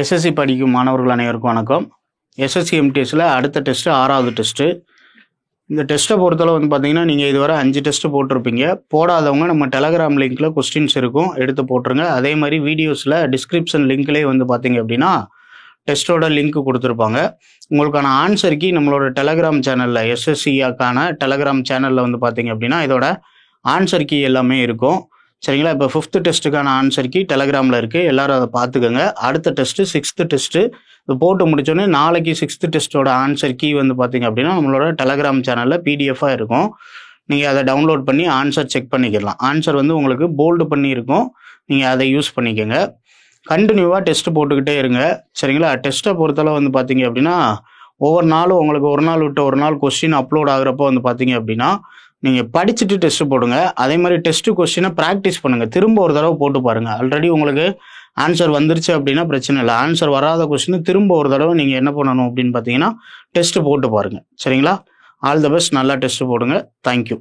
SSC படிக்கும் மாணவர்கள் அனைவருக்கும் வணக்கம். எஸ்எஸ்சி எம்டிஎஸ்ல அடுத்த டெஸ்ட்டு 6வது டெஸ்ட்டு. இந்த டெஸ்ட்டை பொறுத்தளவு பார்த்தீங்கன்னா, நீங்கள் இதுவரை 5 டெஸ்ட்டு போட்டிருப்பீங்க. போடாதவங்க நம்ம டெலகிராம் லிங்க்கில் கொஸ்டின்ஸ் இருக்கும், எடுத்து போட்டுருங்க. அதே மாதிரி வீடியோஸில் டிஸ்கிரிப்ஷன் லிங்க்லேயே பார்த்தீங்க அப்படின்னா டெஸ்ட்டோட லிங்க் கொடுத்துருப்பாங்க. உங்களுக்கான ஆன்சர் கீ நம்மளோட டெலகிராம் சேனலில் எஸ்எஸ்சிக்கான டெலகிராம் சேனலில் பார்த்தீங்க அப்படின்னா இதோட ஆன்சர் கீ எல்லாமே இருக்கும். சரிங்களா? இப்போ 5th டெஸ்ட்டுக்கான ஆன்சர் கீ டெலகிராமில் இருக்குது, எல்லோரும் அதை பார்த்துக்கோங்க. அடுத்த டெஸ்ட்டு 6th டெஸ்ட்டு இது போட்டு முடிச்சோன்னே நாளைக்கு 6th டெஸ்ட்டோட ஆன்சர் கீ பார்த்தீங்க அப்படின்னா நம்மளோட டெலகிராம் சேனலில் பிடிஎஃபாக இருக்கும். நீங்கள் அதை டவுன்லோட் பண்ணி ஆன்சர் செக் பண்ணிக்கலாம். ஆன்சர் உங்களுக்கு போல்டு பண்ணி இருக்கும், நீங்கள் அதை யூஸ் பண்ணிக்கோங்க. கண்டினியூவாக டெஸ்ட்டு போட்டுக்கிட்டே இருங்க. சரிங்களா? டெஸ்ட்டை பொறுத்தளவு பார்த்தீங்க அப்படின்னா ஒவ்வொரு நாளும் உங்களுக்கு ஒரு நாள் விட்டு ஒரு நாள் கொஸ்டின் அப்லோட் ஆகிறப்போ பார்த்தீங்க அப்படின்னா நீங்கள் படிச்சுட்டு டெஸ்ட்டு போடுங்க. அதே மாதிரி டெஸ்ட்டு கொஸ்டினை ப்ராக்டிஸ் பண்ணுங்கள். திரும்ப ஒரு தடவை போட்டு பாருங்கள். ஆல்ரெடி உங்களுக்கு ஆன்சர் வந்துருச்சு அப்படின்னா பிரச்சனை இல்லை. ஆன்சர் வராத கொஸ்டினை திரும்ப ஒரு தடவை நீங்கள் என்ன பண்ணணும் அப்படின்னு பார்த்தீங்கன்னா டெஸ்ட்டு போட்டு பாருங்கள். சரிங்களா? All the best. நல்லா டெஸ்ட்டு போடுங்க. தேங்க்யூ.